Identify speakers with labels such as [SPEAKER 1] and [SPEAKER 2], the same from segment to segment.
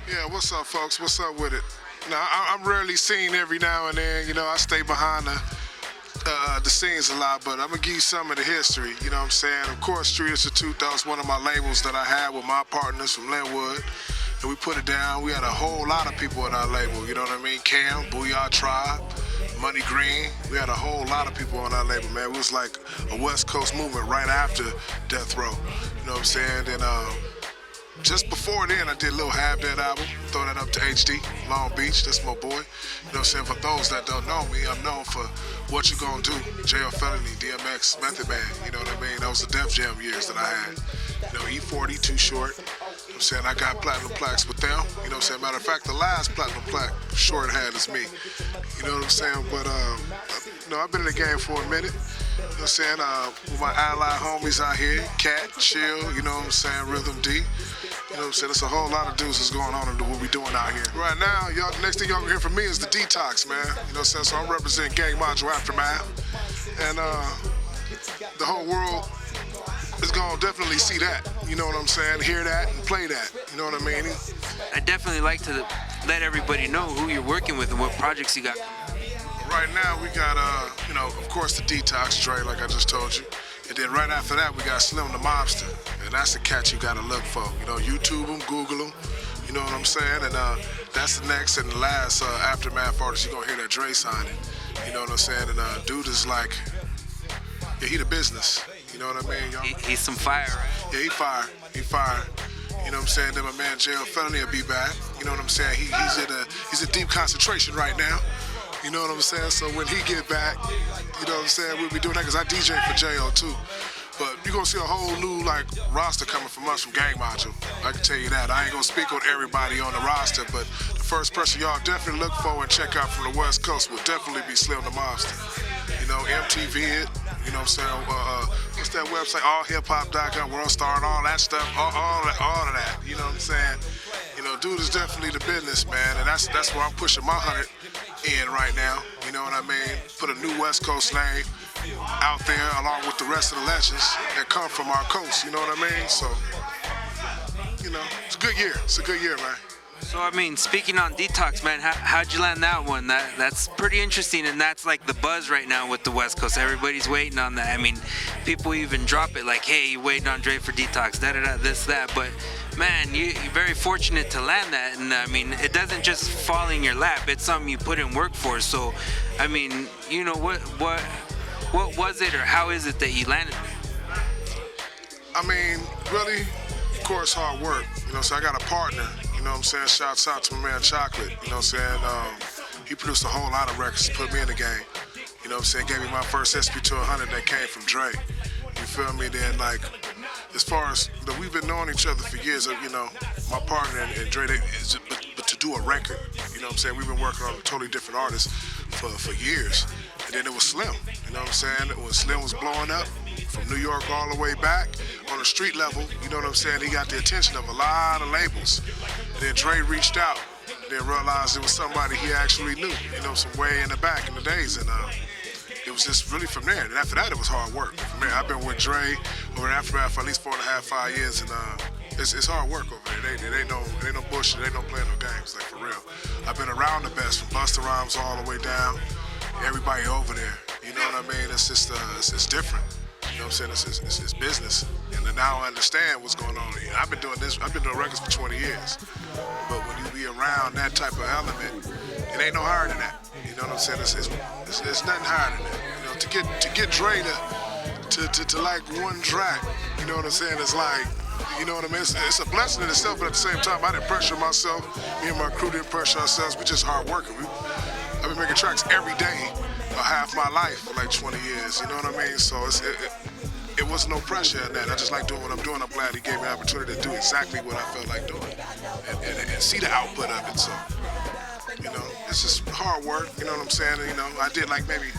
[SPEAKER 1] Yeah, what's up, folks? What's up with it? Now, I'm rarely seen every now and then. You know, I stay behind the scenes a lot, but I'm gonna give you some of the history. You know what I'm saying? Of course, Street Institute, that was one of my labels that I had with my partners from Linwood. And we put it down. We had a whole lot of people in our label. You know what I mean? Cam, Booyaa Tribe, Money Green. We had a whole lot of people on our label, man. It was like a West Coast movement right after Death Row. You know what I'm saying? And just before then, I did a little Have That album, throw that up to HD, Long Beach, that's my boy. You know what I'm saying? For those that don't know me, I'm known for What You Gonna Do, Jail Felony, DMX, Method Man, you know what I mean? That was the Def Jam years that I had. You know, E40, Too Short. You know what I'm saying? I got platinum plaques with them. You know what I'm saying? Matter of fact, the last platinum plaque Short had is me. You know what I'm saying? But, you know, I've been in the game for a minute. You know what I'm saying? With my ally homies out here, Cat, Chill, you know what I'm saying? Rhythm D. You know what I'm saying? There's a whole lot of dudes that's going on and what we doing out here. Right now, y'all, the next thing y'all gonna hear from me is the Detox, man. You know what I'm saying? So I'm representing Gang Module Aftermath. And the whole world is gonna definitely see that. You know what I'm saying? Hear that and play that. You know what I mean?
[SPEAKER 2] I definitely like to let everybody know who you're working with and what projects you got.
[SPEAKER 1] Right now, we got, you know, of course, the Detox, Dre, like I just told you. And then right after that, we got Slim the Mobster. And that's the cat you gotta look for. You know, YouTube him, Google him. You know what I'm saying? And that's the next and the last Aftermath artist you're gonna hear that Dre signing. You know what I'm saying? And dude is like, yeah, he the business. You know what I mean?
[SPEAKER 2] He's some fire, right?
[SPEAKER 1] Yeah, he fire. He fire. You know what I'm saying? Then my man Jail Felony will be back. You know what I'm saying? He's in deep concentration right now. You know what I'm saying? So when he get back, you know what I'm saying, we'll be doing that because I DJ for J.O. too. But you're going to see a whole new roster coming from us from Gang Module. I can tell you that. I ain't going to speak on everybody on the roster, but the first person y'all definitely look for and check out from the West Coast will definitely be Slim the Monster. You know, MTV it. You know what I'm saying? What's that website? AllHipHop.com, World Star and all that stuff. All of that. You know what I'm saying? You know, dude is definitely the business, man. And that's where I'm pushing my 100 in right now. You know what I mean? Put a new West Coast name out there along with the rest of the legends that come from our coast. You know what I mean? So, you know, it's a good year. It's a good year, man.
[SPEAKER 2] So, I mean, speaking on Detox, man, how'd you land that one? That's pretty interesting, and that's like the buzz right now with the West Coast. Everybody's waiting on that. I mean, people even drop it like, hey, you waiting on Dre for Detox, da-da-da, this, that. But, man, you're very fortunate to land that. And, I mean, it doesn't just fall in your lap. It's something you put in work for. So, I mean, you know, what was it or how is it that you landed it?
[SPEAKER 1] I mean, really, of course, hard work. You know, so I got a partner. You know what I'm saying? Shouts out to my man Chocolate. You know what I'm saying? He produced a whole lot of records to put me in the game. You know what I'm saying? Gave me my first SP200 that came from Dre. You feel me? Then, like, as far as, you know, we've been knowing each other for years. You know, my partner and Dre, but to do a record, you know what I'm saying? We've been working on a totally different artist for years. And then it was Slim. You know what I'm saying? When Slim was blowing up, from New York all the way back on the street level, you know what I'm saying? He got the attention of a lot of labels. And then Dre reached out, then realized it was somebody he actually knew, you know, some way in the back in the days. And it was just really from there. And after that, it was hard work. From there, I've been with Dre over in Aftermath for at least 4.5, 5 years. And it's hard work over there. It ain't no bullshit. They ain't no playing no games, like for real. I've been around the best, from Busta Rhymes all the way down. Everybody over there. You know what I mean? It's just, it's different. You know what I'm saying? It's business. And then now I understand what's going on. I've been doing records for 20 years. But when you be around that type of element, it ain't no higher than that. You know what I'm saying? It's nothing higher than that. You know, to get Dre to like one track, you know what I'm saying? It's like, you know what I mean? It's a blessing in itself, but at the same time, I didn't pressure myself. Me and my crew didn't pressure ourselves. We just hard working. I've been making tracks every day for half my life for like 20 years. You know what I mean? So it wasn't no pressure in that. I just like doing what I'm doing. I'm glad he gave me the opportunity to do exactly what I felt like doing and see the output of it. So, you know, it's just hard work. You know what I'm saying? You know, I did like maybe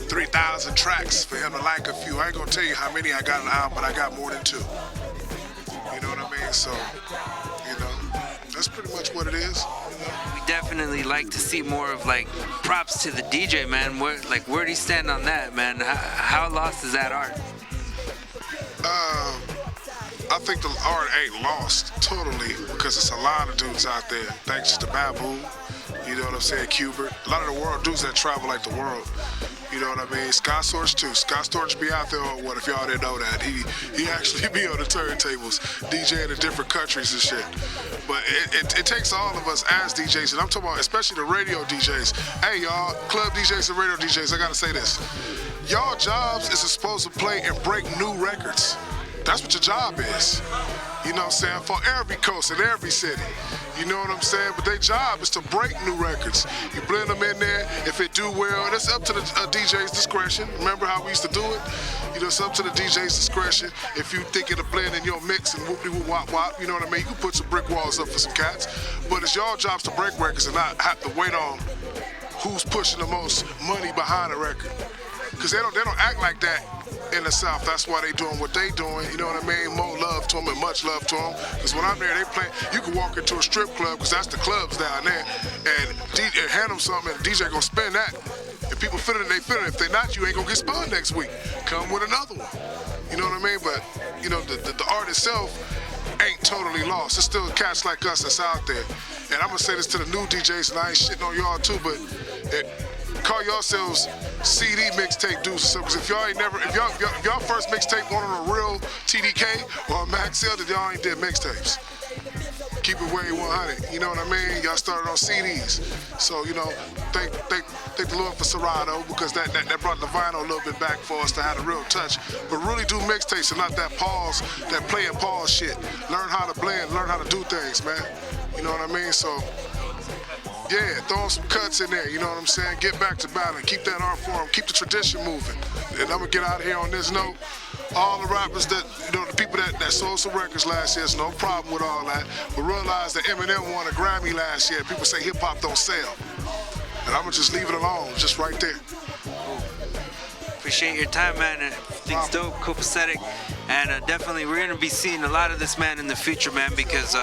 [SPEAKER 1] 3,000 tracks for him to like a few. I ain't gonna tell you how many I got on the album, but I got more than 2. You know what I mean? So, you know, that's pretty much what it is.
[SPEAKER 2] We definitely like to see more of like props to the DJ, man. Where do you stand on that, man? How lost is that art?
[SPEAKER 1] I think the art ain't lost totally because it's a lot of dudes out there. Thanks to Babu, you know what I'm saying, Cubert. A lot of the world dudes that travel like the world. You know what I mean? Sky Storch too. Sky Storch be out there on what if y'all didn't know that. He actually be on the turntables, DJing in different countries and shit. But it takes all of us as DJs, and I'm talking about especially the radio DJs. Hey y'all, club DJs and radio DJs, I gotta say this. Y'all jobs is supposed to play and break new records. That's what your job is. You know what I'm saying? For every coast and every city. You know what I'm saying? But their job is to break new records. You blend them in there. If it do well, that's up to the DJ's discretion. Remember how we used to do it? You know, it's up to the DJ's discretion. If you think it'll blend in your mix and whoop-de-whoop wop-wop, you know what I mean? You can put some brick walls up for some cats. But it's y'all jobs to break records and not have to wait on who's pushing the most money behind a record. Because they don't act like that in the South. That's why they doing what they doing. You know what I mean? More love to them and much love to them. Because when I'm there, they play. You can walk into a strip club because that's the clubs down there, and hand them something, and the DJ gonna spin that. If people feel it, they feel it. If they not, you ain't gonna get spun next week. Come with another one. You know what I mean? But you know the art itself ain't totally lost. There's still cats like us that's out there. And I'm gonna say this to the new DJs, and I ain't shitting on y'all too, but call yourselves CD mixtape dudes. Because if y'all first mixtape went on a real TDK or a Max L, then y'all ain't did mixtapes. Keep it way 100. You know what I mean? Y'all started on CDs. So, you know, thank the Lord for Serato, because that brought the vinyl a little bit back for us to have a real touch. But really do mixtapes and not that pause, that play and pause shit. Learn how to blend, learn how to do things, man. You know what I mean? So, yeah, throw some cuts in there, you know what I'm saying? Get back to battling, keep that art form, keep the tradition moving. And I'm gonna get out of here on this note. All the rappers that, you know, the people that sold some records last year, it's no problem with all that. But realize that Eminem won a Grammy last year. People say hip hop don't sell. And I'm gonna just leave it alone, just right there.
[SPEAKER 2] Appreciate your time, man. Things dope, copacetic. And definitely we're gonna be seeing a lot of this man in the future, man, because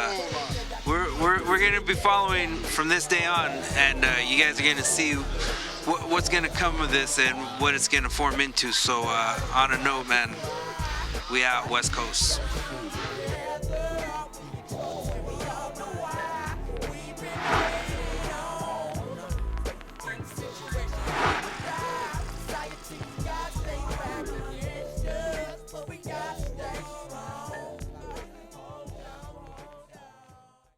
[SPEAKER 2] we're gonna be following from this day on, and you guys are gonna see what's gonna come of this and what it's gonna form into. So on a note, man, we out West Coast.